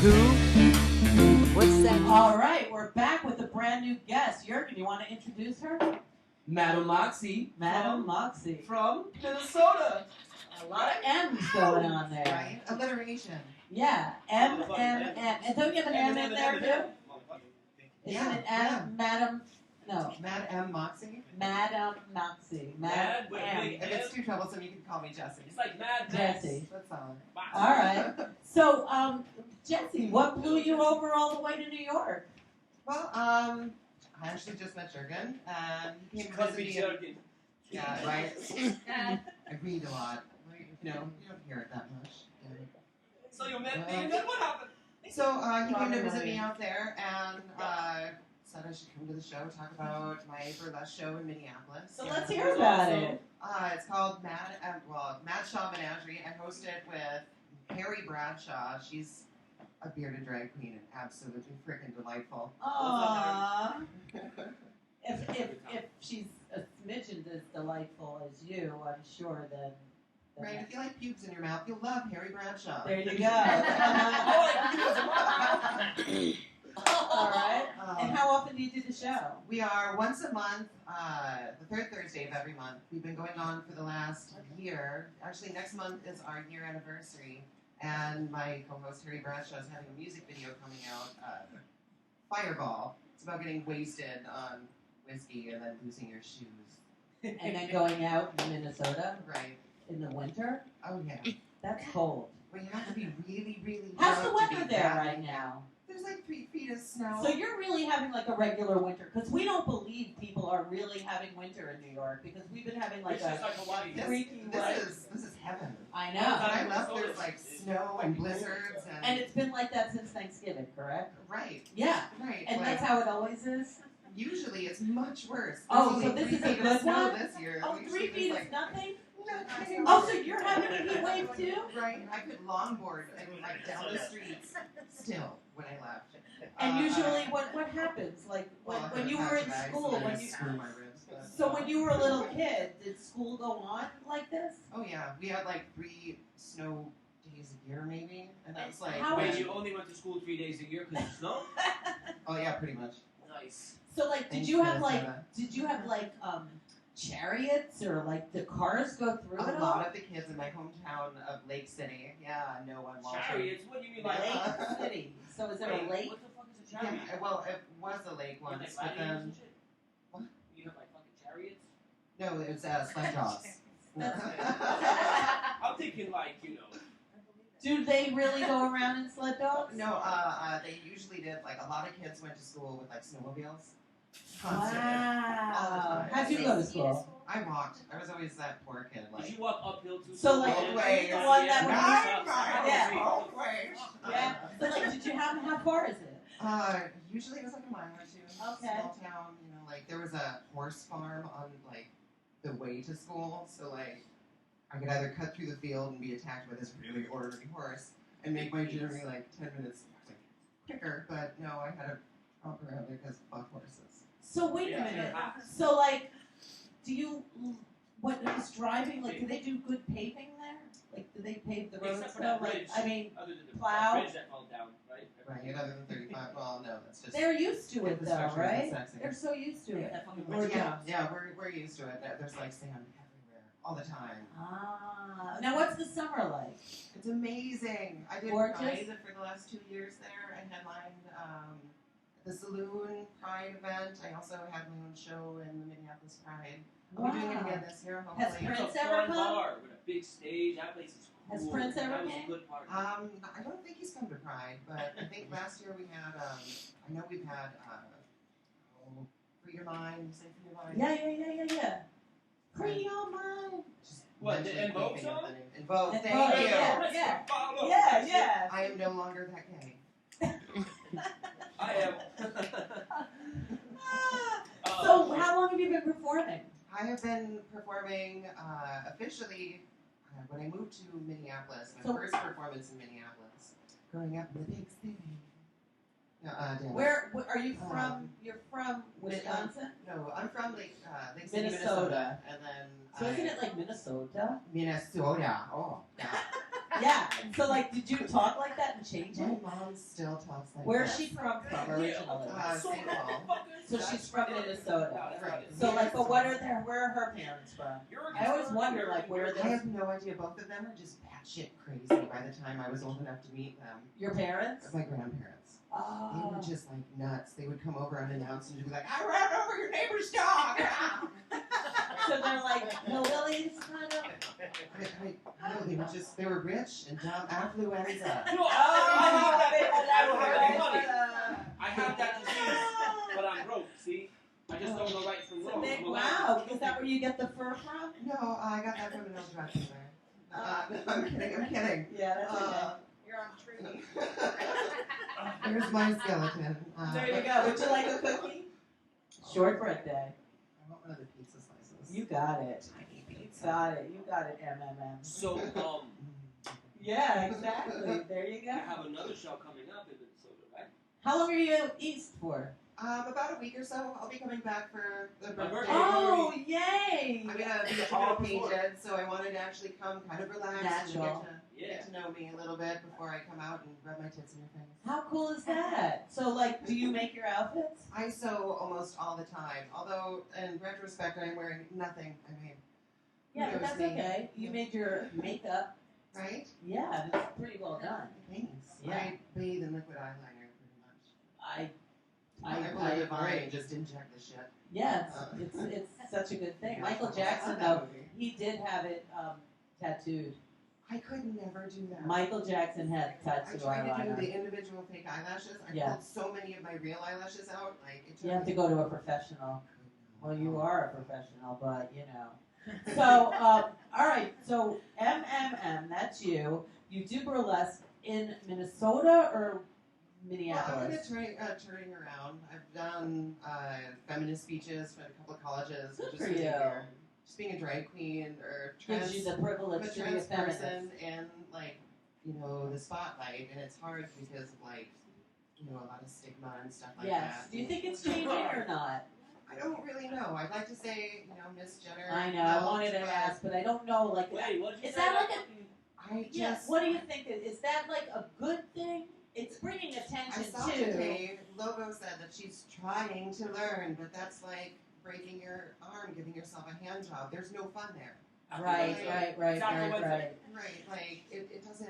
Who? What's that? All right, we're back with a brand new guest. Jurgen, you want to introduce her? M Moxie. Madam Moxie. From Minnesota. A lot of M's going on there. Right? Alliteration. Yeah, M. And don't you have an M in there too? Isn't it Adam, Madam? No. Mad M Moxie. Madam Moxie. Mad with M. big If it's too troublesome, you can call me Jessie. It's like Mad Jesse. That's solid. All right. So, Jesse, what blew you over all the way to New York? Well, I actually just met Jurgen, and he came to visit me. Yeah, right. I read a lot. You know, you don't hear it that much. Yeah. So you met me, and then what happened? So he came to visit me out there, and said I should come to the show, talk about my burlesque show in Minneapolis. So let's hear about it. It's called Mad Shaw Menagerie. I host it with Harry Bradshaw. She's a bearded drag queen and absolutely freaking delightful. Aww. If she's a smidgen as delightful as you, I'm sure then. Right, if you like pubes in your mouth, you'll love Harry Bradshaw. There you go. All right. And how often do you do the show? We are once a month, the third Thursday of every month. We've been going on for the last year. Actually, next month is our year anniversary. And my co-host Harry Bradshaw is having a music video coming out, Fireball. It's about getting wasted on whiskey and then losing your shoes. And then going out in Minnesota Right. in the winter? Oh, yeah. That's cold. We have to be really, really How's the drunk to weather be there that right winter. now? There's like 3 feet of snow. So you're really having like a regular winter, because we don't believe people are really having winter in New York, because we've been having like It's just like Hawaii. freaky this is heaven. I When know. I left, there's like snow and blizzards And it's been like that since Thanksgiving, correct? right, Yeah. right. And like, that's how it always is? usually it's much worse. Oh, There's so only this 3 is a feet of good snow one? this year. Oh, Usually 3 feet there's, is nothing? nothing. Oh, so you're having a heat wave too? Right, I could longboard and like down the streets still when I left. And usually what happens? Like when you were in school, when you screw my ribs. But, so when you were a little kid, did school go on like this? oh yeah, we had like 3 snow days a year maybe, and that was like How- Wait, when- you only went to school 3 days a year because of snow? oh yeah, pretty much. Nice. So like did Thanks, you have Minnesota. like chariots or like the cars go through A it all? lot of the kids in my hometown of Lake City, yeah, know I'm watching. Chariots? What do you mean by Lake that? City. So is there Wait, a lake? What the fuck is a chariot? Yeah, well, it was a lake You have, once, like but gladiators then and shit? What? You have like fucking chariots? no, it was sled dogs. I'm thinking like, you know. Do they really go around in sled dogs? No, they usually did. Like a lot of kids went to school with like snowmobiles. Constantly. Wow. time. How'd you go to school? I walked. I was always that poor kid. Did Like you walk uphill too? So, like, both ways. the one that Yeah. Yeah. Both ways. Yeah. So like did you have how far is it? Usually it was like a mile or 2. Okay. Small town, you know, like there was a horse farm on like the way to school, so like I could either cut through the field and be attacked by this really ornery horse and make my journey like 10 minutes like, quicker, but no, I had to hop around because fuck horses. So wait a minute. So like do you when who's driving, like do they do good paving there? Like do they pave the roads? Except for that Like bridge. I mean Other than the plow. bridge that fell down, right? Right, other than 35, well, no, that's just they're used to it though, infrastructure right? isn't sexy. They're so used to it. But yeah, we're used to it. There's like sand everywhere, all the time. Ah. Now what's the summer like? It's amazing. I did Gorgeous. Pride for the last 2 years there. I headlined the Saloon Pride event. I also had my own show in the Minneapolis Pride. I'll be doing it Wow. again this year, Has hopefully. Prince It's a ever fun come? bar with a big stage. That place is cool. Has Prince ever That was came? a good party. I don't think he's come to Pride, but I think last year we had, I know we've had, Free Your Mind, Say Free Your Mind. Yeah. Free your mind. Just What, the mentally In Vogue thinking of song? the name. In Vogue, In thank Vogue, you. yeah. Follow. Yeah. I am no longer that gay. I am. So how long have you been performing? I have been performing officially when I moved to Minneapolis. My So- first performance in Minneapolis, growing up in the big city. No, damn. Where are you from? You're from Wisconsin? No, I'm from Lake City, Minnesota. and then So isn't it like Minnesota? Minnesota? Oh, yeah. Yeah. So like, did you talk like that and change My it? mom still talks like Where's that. she from originally? St. Paul. So she's from Minnesota. Right. So like, but where are her parents from? I always wonder like where I they. have no idea. Both of them are just batshit crazy by the time I was old enough to meet them. Your parents? My grandparents. They Oh. were just like nuts. They would come over unannounced and just be like, I ran over your neighbor's dog. So they're like hillbillies, kind of. No, they were rich and dumb. Affluenza. No, I have that disease, but I'm broke. See, I just don't know right from wrong. I'm allowed. Wow, is that where you get the fur from? No, I got that from an old drug dealer. I'm kidding. Yeah, that's okay. You're on true. Here's my skeleton. There you go. Would you like a cookie? Shortbread day. I want one of the pizza slices. You got it. You got it. You got it, MMM. So, Yeah, exactly. There you you go. have another show coming up in Minnesota, right? How long are you east for? About a week or so. I'll be coming back for the birthday. Oh, yay! I'm gonna be all painted, so I wanted to actually come kind of relaxed Natural. and get to know me a little bit before I come out and rub my tits in your face. How cool is that? So, like, do you make your outfits? I sew almost all the time, although in retrospect I'm wearing nothing. I mean, Yeah, but knows that's me? okay. You made your makeup. Right? Yeah, and it's pretty well done. Thanks. Yeah. I bathe in liquid eyeliner pretty much. I live divine, agree. just inject the shit. Yeah, it's such a good thing. Michael Jackson, though, he did have it tattooed. I could never do that. Michael Jackson had I tattoo tried to do eyeliner. the individual fake eyelashes. I Yeah. pulled so many of my real eyelashes out. Like it took You have to me- go to a professional. Well, you are a professional, but you know. So, all right. So MMM, that's you. You do burlesque in Minnesota or Well, Minneapolis? I'm touring around. I've done feminist speeches for a couple of colleges. Good which for is really you. weird. Just being a drag queen or Gives you the I'm privilege a to be a trans feminist. person in like the spotlight, and it's hard because of like a lot of stigma and stuff like Yes. that. Do you think it's changing or not? I don't really know. I'd like to say Miss Jenner. I know. I helped, wanted to but ask, but I don't know. Like, Wait, what'd you is say? that like a I just yeah? What do you think? Is that like a good thing? It's bringing I attention saw to. today Logo said that she's trying to learn, but that's like breaking your arm, giving yourself a hand job. There's no fun there. Right. Exactly Wednesday. Right, like it doesn't.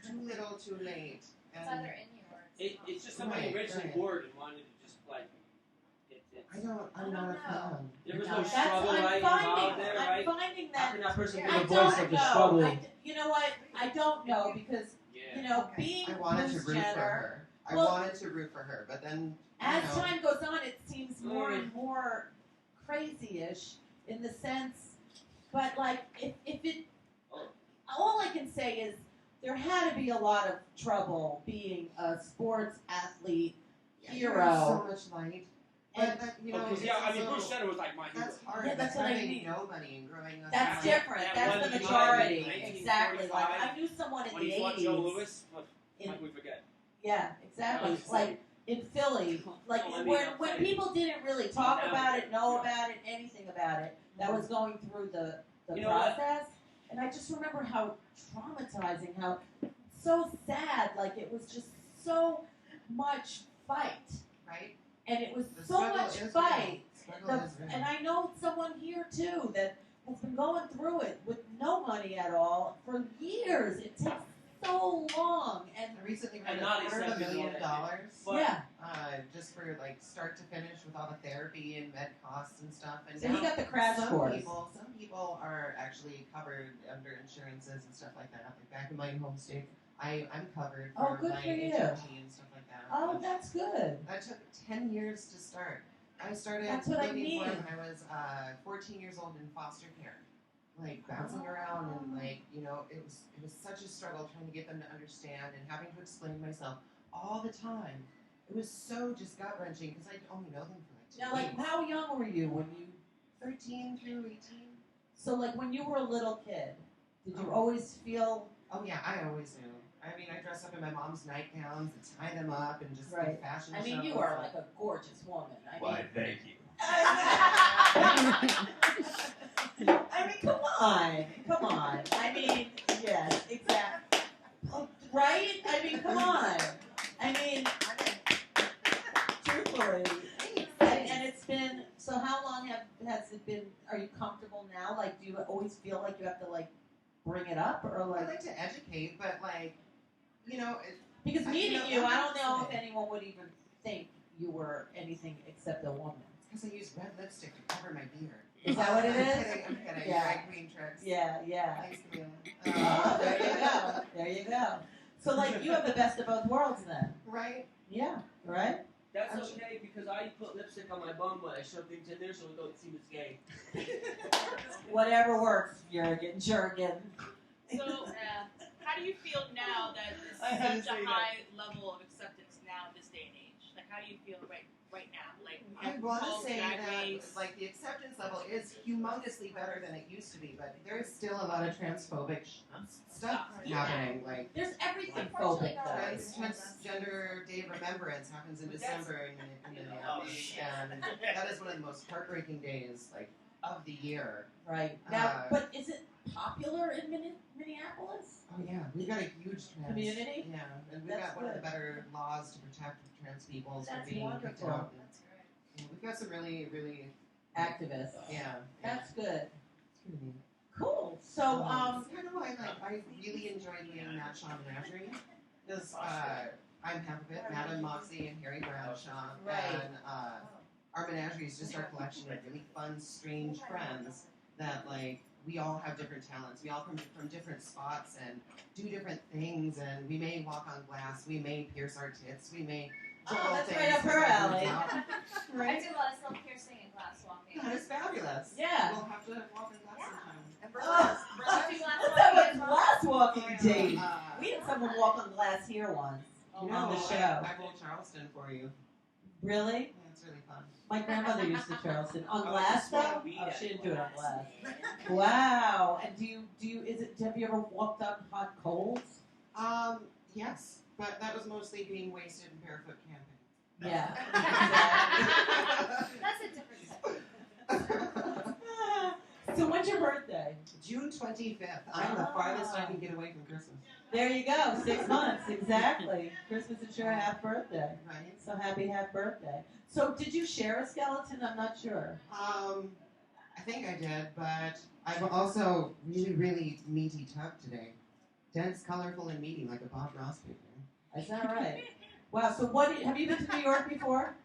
Too little, too late. It's either in you or it's not. It's just somebody Right, originally right. bored and wanted to just like. I'm not a fan. There was No, no that's, struggle right involved there, I'm right? finding How that. can that person be I the voice don't of the know. struggle? You know what? I don't know because Yeah. being I wanted to Bruce root for Jenner. her. I Well- wanted to root for her, but then As time goes on, it seems more Mm. and more crazy-ish in the sense, but like if it, all I can say is there had to be a lot of trouble being a sports athlete hero. So much light. And But that, Because it's I mean, also- Bruce Jenner was like my hero. That's hard. Yeah, that's what I having mean. nobody and growing up. That's Yeah. different. That That's one the in majority. 1945. Exactly. Like I knew someone in When the he fought 80s. Joe Louis, in- like we forget. Yeah, exactly. Yeah. Like in Philly, like No, I mean, when I'm when saying- people didn't really talk Yeah. about it, know about it, anything about it, that was going through the You know what? process. And I just remember how traumatizing, how so sad. Like it was just so much fight, Right? and it was The so struggle much is fight. real. Struggle is real. And I know someone here too that has been going through it with no money at all for years. It takes so long, and I recently And read not $250 accepting all million that But- yeah. just for like start to finish with all the therapy and med costs and stuff. And So he now got the crash course. some people are actually covered under insurances and stuff like that. Like back in my home state, I'm covered for Oh, good my for you. HRT and stuff like that. Oh, But that's good. that took 10 years to start. I started That's what I looking for it mean. when I was 14 years old in foster care. Like bouncing around and like it was such a struggle trying to get them to understand and having to explain myself all the time. It was so just gut wrenching because I only know them for like 2 Now, like, weeks. how young were you when you? 13 through 18. So, like, when you were a little kid, did you Oh. always feel? Oh yeah, I always knew. I mean, I dress up in my mom's nightgowns and tie them up and just Right. do fashion I mean, you shows. are like a gorgeous woman. I mean, thank you. I mean, come on. I mean, Yes, exactly. Right? I mean, come on. I mean, truthfully. And it's been, so how long has it been, are you comfortable now? Like, do you always feel like you have to, like, bring it up? Or, I like, like to educate, but like, you know, because meeting know, you, I don't that's know it. if anyone would even think you were anything except a woman. because I use red lipstick to cover my beard. Is that what it is? I'm kidding. Yeah. Drag queen tricks. Yeah, yeah. Thanks, Camila. Oh, there you go. There you go. So, like, you have the best of both worlds then. Right? Yeah, right? That's okay because I put lipstick on my bum when I shove things in there so it don't seem as gay. Whatever works, Jurgen. So, how do you feel now that I had there's to such say a that. high level of acceptance now in this day and age? Like, how do you feel right now? Like, I want RuPaul's to say Drag that Race. like the acceptance level is humongously better than it used to be, but there is still a lot of transphobic stuff Yeah. happening. Like There's everything phobic, though. Transgender Day of Remembrance happens in December in Minneapolis, and that is one of the most heartbreaking days like of the year. Right. Now, but is it popular in Minneapolis? Oh yeah, we've got a huge trans Community? Yeah, and we've That's got one of the good. better laws to protect trans people from That's being kicked wonderful. out. And we've got some really, really Activists. yeah. That's good. It's pretty neat. Cool. So, it's kind of why I really enjoy doing Match on Menagerie because I'm half of it, Madam Moxie and Harry Bradshaw, Right. and our menagerie is just our collection of really fun, strange friends that like we all have different talents. We all come from different spots and do different things, and we may walk on glass, we may pierce our tits, we may juggle that's things right up with her our alley. boobs out. I Right? do a lot of self-piercing and glass walking. That is fabulous. Yeah. We'll have to walk in glass sometime. And Oh. Burlesque glass let's have walking a as well. glass walking date. Uh, We had someone walk on glass here once you on the know, show. I will Charleston for you. Really? Yeah, it's really fun. My grandmother used to Charleston. On Oh, glass, it's small though? weed Oh, at she didn't do it on glass. glass. Wow. And have you ever walked on hot coals? Yes, but that was mostly being wasted and barefoot camping. Yeah. That's a different type. So when's your birthday? June 25th. I'm the farthest I can get away from Christmas. There you go. 6 months. Exactly. Christmas is your half birthday. Right? So happy half birthday. So did you share a skeleton? I'm not sure. I think I did, but I'm also really, really meaty tucked today. Dense, colorful, and meaty like a Bob Ross painting. Is that right? Wow. So have you been to New York before?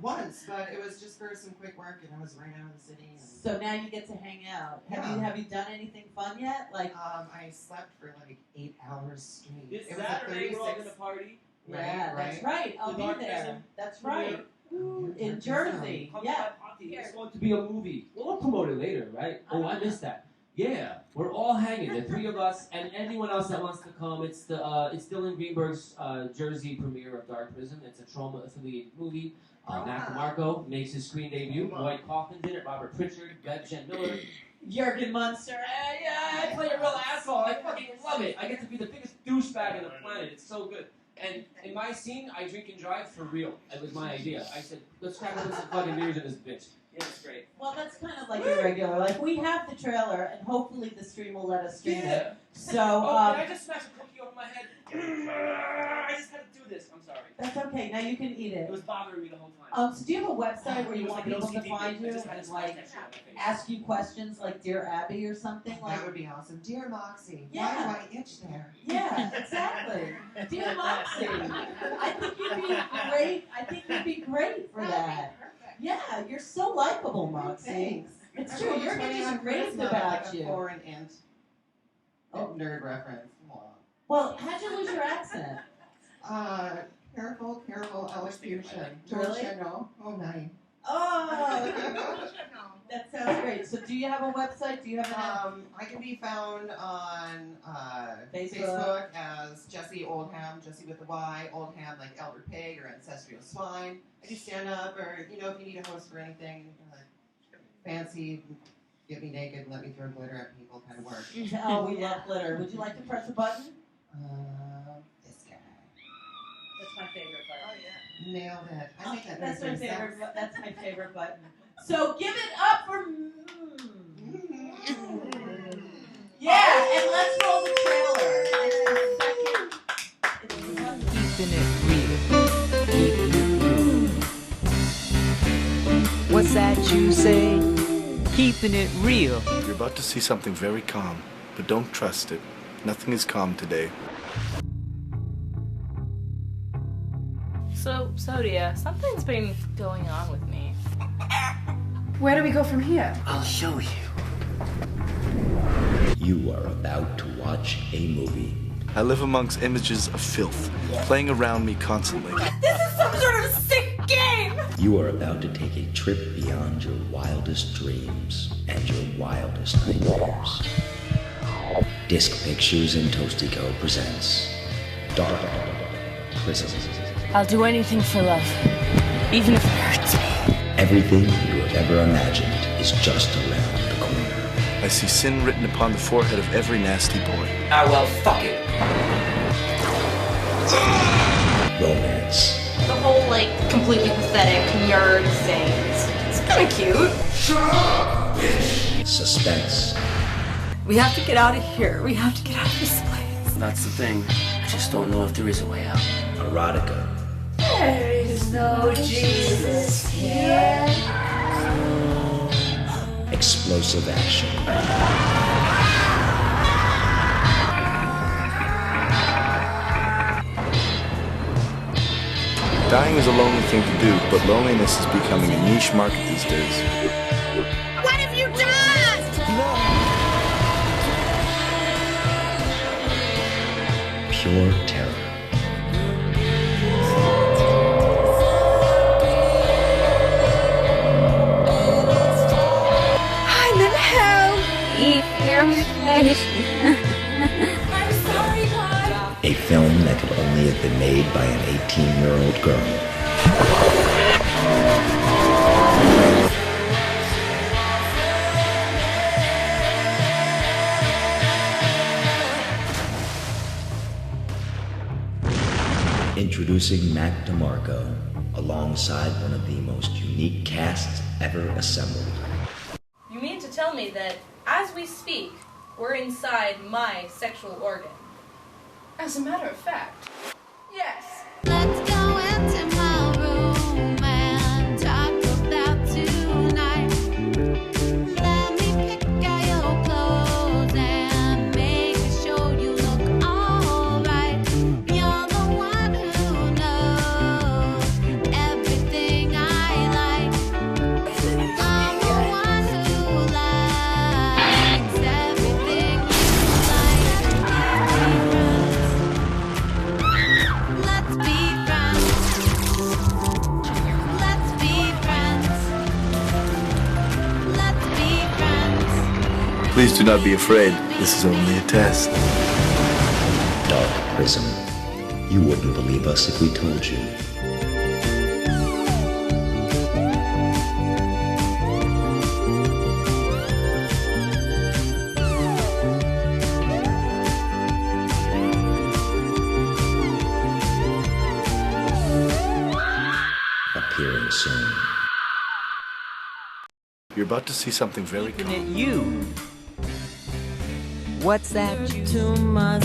Once, but it was just for some quick work, and I was right out of the city. And, So now you get to hang out. Yeah. Have you done anything fun yet? Like, I slept for like 8 hours straight. This It was a Saturday we're all 36 gonna party. yeah, that's right. I'll The be Dark there. Prison. That's right. Ooh, In Jersey. Come Yeah. to my party. It's going to be a movie. We'll promote it later, right? Oh, I missed that. Yeah, we're all hanging. The three of us and anyone else that wants to come. It's Dylan Greenberg's Jersey premiere of Dark Prison. It's a trauma-affiliated movie. Mac DeMarco makes his screen debut. Dwight Kaufman's in it. Robert Pritchard, Bev Jen Miller. Jurgen Munster. Yeah, I play a real asshole. I fucking love it. I get to be the biggest douchebag on the planet. It's so good. And in my scene, I drink and drive for real. That was my idea. I said, let's crack open some fucking beers in this bitch. Yeah, it's great. Well, that's kind of like irregular. Like, we have the trailer, and hopefully the stream will let us stream it. Yeah. So, Oh, did I just smash a cookie over my head? I just had to do this. I'm sorry. that's okay. Now you can eat It it. was bothering me the whole time. So do you have a website where you It was want like an people to OCD find thing. I you just had to and, smash like, that shit on my face. ask you questions like Dear Abby or something? Like, That would be awesome. Dear Moxie, Yeah. why do I itch there? yeah, exactly. Dear Moxie, I think you'd be great. I think you'd be great for that. Perfect. Yeah, you're so likable, Moxie. Thanks. It's I true. told you You're 20 getting on raved charisma, about like a you. foreign int. Oh. Nerd reference. Come Well, how'd you lose your accent? on. Careful elocution. Really? No. Oh, nice. Oh, that sounds great. So do you have a website? Do you have an I can be found on Facebook. Facebook as Jessie Oldham, Jessie with a Y, Oldham like elder pig or ancestral swine. I do stand up, or if you need a host for anything fancy, get me naked and let me throw glitter at people kind of work. Oh, we love glitter. Would you like to press a button? This guy. That's my favorite button. Nailed it. I make that That's my noise favorite. myself. That's my favorite button. So give it up for. Yeah, and let's roll the trailer. It's the second. Keeping it real. Keeping it real. What's that you say? Keeping it real. You're about to see something very calm, but don't trust it. Nothing is calm today. So, Sodia, something's been going on with me. Where do we go from here? I'll show you. You are about to watch a movie. I live amongst images of filth, playing around me constantly. This is some sort of sick game! You are about to take a trip beyond your wildest dreams and your wildest nightmares. Disc Pictures and Toastico presents Dark Prison. I'll do anything for love, even if it hurts me. Everything you have ever imagined is just around the corner. I see sin written upon the forehead of every nasty boy. Ah, well, fuck it. Romance. The whole, like, completely pathetic nerd thing. It's kinda cute. Suspense. We have to get out of here. We have to get out of this place. That's the thing. I just don't know if there is a way out. Erotica. There is no Jesus here. Explosive action. Dying is a lonely thing to do, but loneliness is becoming a niche market these days. What have you done? Pure terror. I'm in hell. I'm sorry, God. A film that could only have been made by an 18-year-old girl. Introducing Mac DeMarco, alongside one of the most unique casts ever assembled. You mean to tell me that, as we speak, we're inside my sexual organ? As a matter of fact, yes. Let's go into my room and talk about tonight. Let me pick out your clothes and make sure you look alright. You're the one who knows everything I like. I'm the one who likes everything you like. Let's be friends. Let's be friends. Let's be friends. Please do not be afraid. This is only a test. Dark Prison. You wouldn't believe us if we told you. Appearing soon. You're about to see something very calm. Keeping it you. What's that you to my